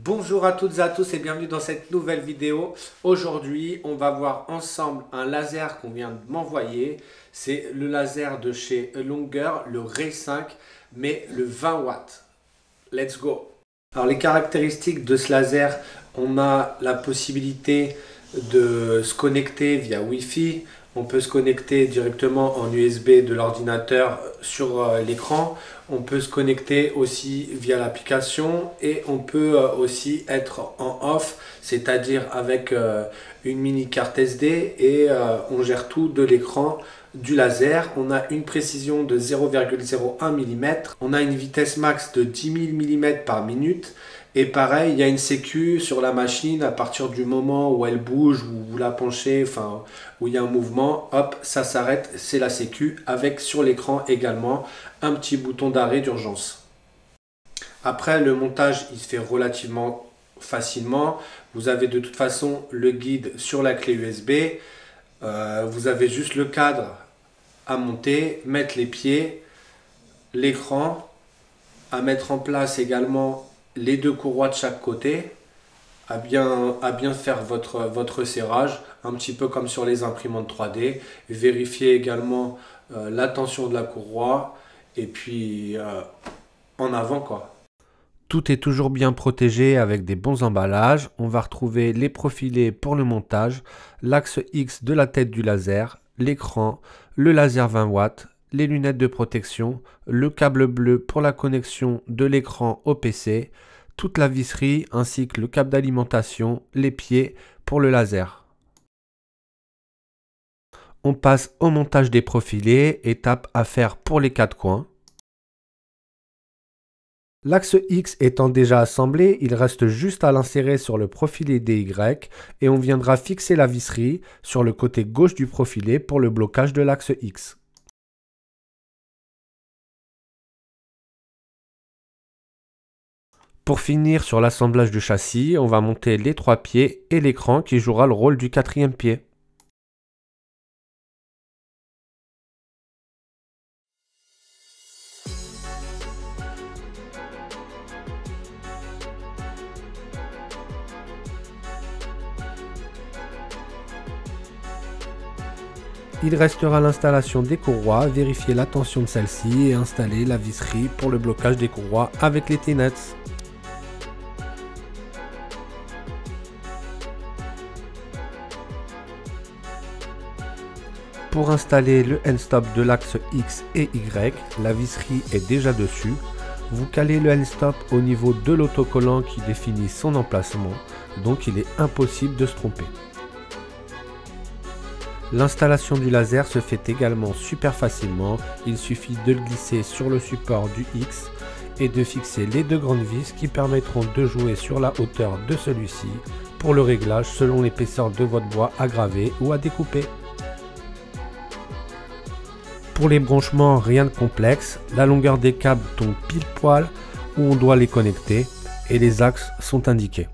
Bonjour à toutes et à tous et bienvenue dans cette nouvelle vidéo. Aujourd'hui, on va voir ensemble un laser qu'on vient de m'envoyer. C'est le laser de chez Longer, le Ray 5, mais le 20 watts. Let's go! Alors les caractéristiques de ce laser, on a la possibilité de se connecter via Wi-Fi. On peut se connecter directement en USB de l'ordinateur sur l'écran. On peut se connecter aussi via l'application et on peut aussi être en off, c'est-à-dire avec une mini carte SD et on gère tout de l'écran du laser. On a une précision de 0,01 mm. On a une vitesse max de 10 000 mm par minute. Et pareil, il y a une sécu sur la machine à partir du moment où elle bouge, ou vous la penchez, enfin, où il y a un mouvement, hop, ça s'arrête, c'est la sécu, avec sur l'écran également un petit bouton d'arrêt d'urgence. Après, le montage, il se fait relativement facilement. Vous avez de toute façon le guide sur la clé USB. Vous avez juste le cadre à monter, mettre les pieds, l'écran, à mettre en place également les deux courroies de chaque côté, à bien faire votre serrage, un petit peu comme sur les imprimantes 3D. Vérifiez également la tension de la courroie et puis en avant quoi. Tout est toujours bien protégé avec des bons emballages. On va retrouver les profilés pour le montage, l'axe X de la tête du laser, l'écran, le laser 20 watts, les lunettes de protection, le câble bleu pour la connexion de l'écran au PC, toute la visserie ainsi que le câble d'alimentation, les pieds pour le laser. On passe au montage des profilés, étape à faire pour les quatre coins. L'axe X étant déjà assemblé, il reste juste à l'insérer sur le profilé DY et on viendra fixer la visserie sur le côté gauche du profilé pour le blocage de l'axe X. Pour finir sur l'assemblage du châssis, on va monter les trois pieds et l'écran qui jouera le rôle du quatrième pied. Il restera l'installation des courroies, vérifier la tension de celle-ci et installer la visserie pour le blocage des courroies avec les T-nuts. Pour installer le end-stop de l'axe X et Y, la visserie est déjà dessus. Vous calez le end-stop au niveau de l'autocollant qui définit son emplacement, donc il est impossible de se tromper. L'installation du laser se fait également super facilement, il suffit de le glisser sur le support du X et de fixer les deux grandes vis qui permettront de jouer sur la hauteur de celui-ci pour le réglage selon l'épaisseur de votre bois à graver ou à découper. Pour les branchements, rien de complexe, la longueur des câbles tombe pile poil où on doit les connecter et les axes sont indiqués.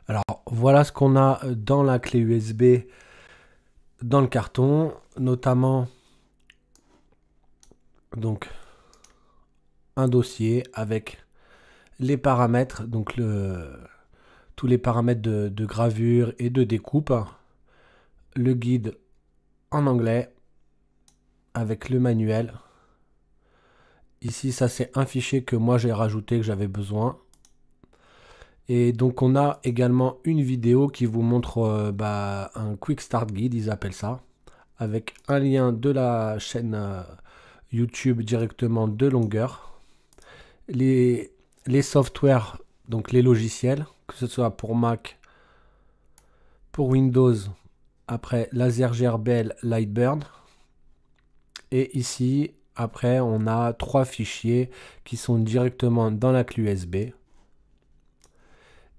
Alors voilà ce qu'on a dans la clé USB dans le carton, notamment donc un dossier avec les paramètres, donc tous les paramètres de gravure et de découpe, le guide en anglais avec le manuel. Ici ça c'est un fichier que moi j'ai rajouté, que j'avais besoin. Et donc on a également une vidéo qui vous montre un Quick Start Guide, ils appellent ça, avec un lien de la chaîne YouTube directement de Longer. Les softwares, donc les logiciels, que ce soit pour Mac, pour Windows, après Laser GRBL, Lightburn. Et ici, après, on a trois fichiers qui sont directement dans la clé USB.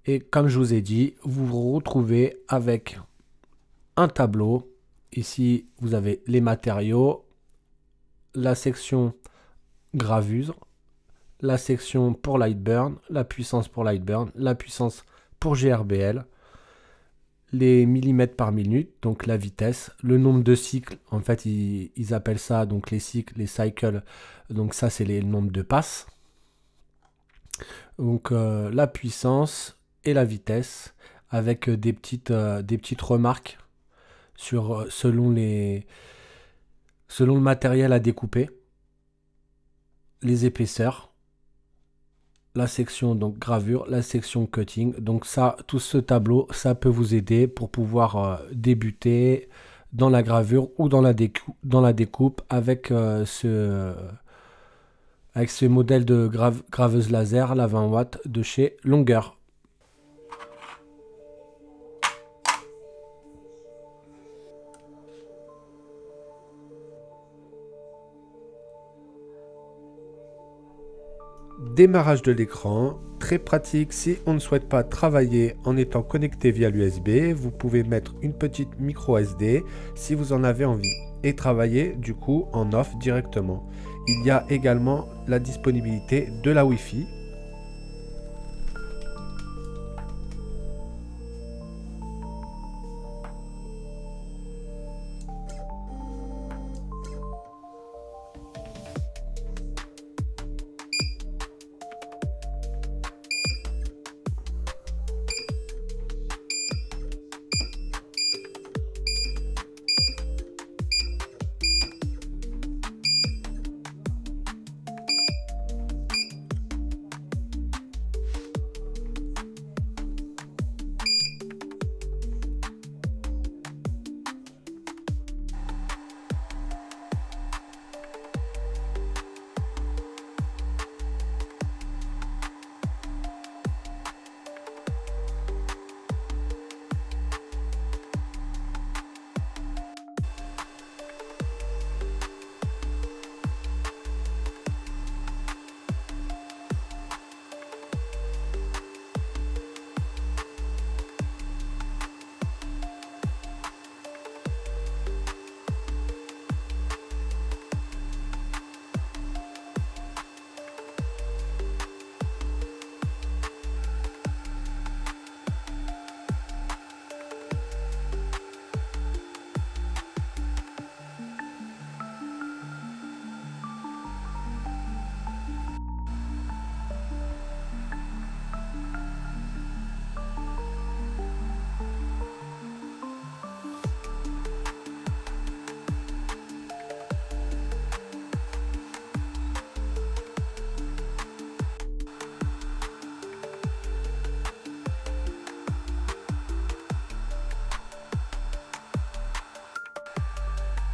Et comme je vous ai dit, vous vous retrouvez avec un tableau. Ici, vous avez les matériaux, la section gravure, la section pour Lightburn, la puissance pour Lightburn, la puissance pour GRBL, les millimètres par minute, donc la vitesse, le nombre de cycles, en fait ils appellent ça donc les cycles, les cycles, donc ça c'est le nombre de passes. Donc la puissance et la vitesse avec des petites remarques sur selon le matériel à découper, les épaisseurs, la section donc gravure, la section cutting. Donc ça, tout ce tableau, ça peut vous aider pour pouvoir débuter dans la gravure ou dans la découpe avec ce modèle de graveuse laser, la 20 watts de chez Longer. Démarrage de l'écran, très pratique si on ne souhaite pas travailler en étant connecté via l'USB. Vous pouvez mettre une petite micro SD si vous en avez envie et travailler du coup en off directement. Il y a également la disponibilité de la Wi-Fi.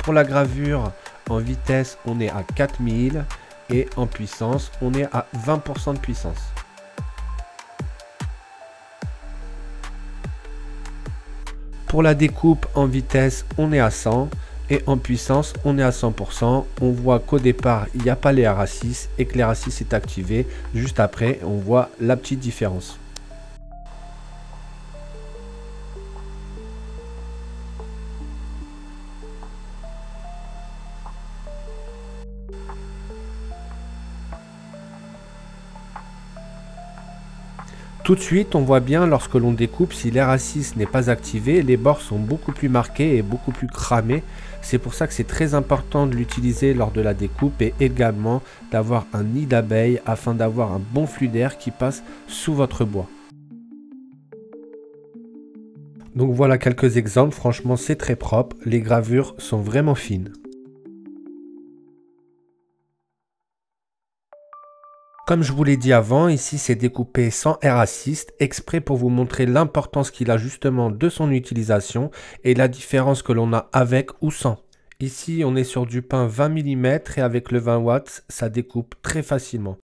Pour la gravure, en vitesse, on est à 4000 et en puissance, on est à 20% de puissance. Pour la découpe en vitesse, on est à 100 et en puissance, on est à 100%. On voit qu'au départ, il n'y a pas les RA6 et que les RA6 est activé. Juste après, on voit la petite différence. Tout de suite, on voit bien lorsque l'on découpe, si l'RA6 n'est pas activé, les bords sont beaucoup plus marqués et beaucoup plus cramés. C'est pour ça que c'est très important de l'utiliser lors de la découpe et également d'avoir un nid d'abeille afin d'avoir un bon flux d'air qui passe sous votre bois. Donc voilà quelques exemples, franchement c'est très propre, les gravures sont vraiment fines. Comme je vous l'ai dit avant, ici c'est découpé sans R-assist, exprès pour vous montrer l'importance qu'il a justement de son utilisation et la différence que l'on a avec ou sans. Ici on est sur du pain 20 mm et avec le 20 watts, ça découpe très facilement.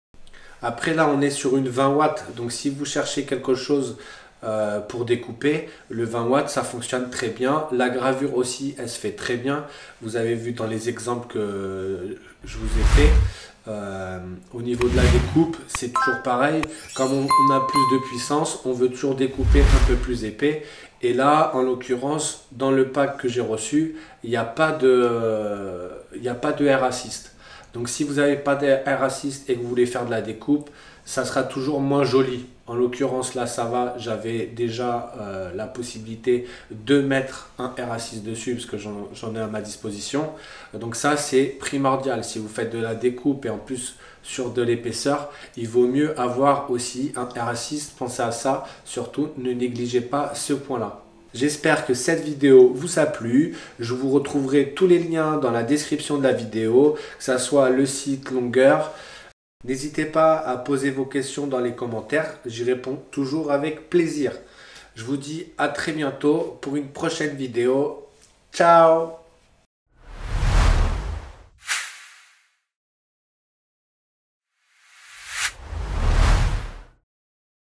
Après là on est sur une 20 watts, donc si vous cherchez quelque chose pour découper, le 20 watts ça fonctionne très bien. La gravure aussi elle se fait très bien. Vous avez vu dans les exemples que je vous ai fait. Au niveau de la découpe, c'est toujours pareil. Comme on a plus de puissance, on veut toujours découper un peu plus épais. Et là, en l'occurrence, dans le pack que j'ai reçu, il n'y a pas de Air Assist. Donc si vous n'avez pas de Air Assist et que vous voulez faire de la découpe, ça sera toujours moins joli. En l'occurrence là ça va, j'avais déjà la possibilité de mettre un RA6 dessus parce que j'en ai à ma disposition. Donc ça c'est primordial. Si vous faites de la découpe et en plus sur de l'épaisseur, il vaut mieux avoir aussi un RA6. Pensez à ça, surtout ne négligez pas ce point là. J'espère que cette vidéo vous a plu. Je vous retrouverai tous les liens dans la description de la vidéo, que ce soit le site Longer. N'hésitez pas à poser vos questions dans les commentaires, j'y réponds toujours avec plaisir. Je vous dis à très bientôt pour une prochaine vidéo. Ciao!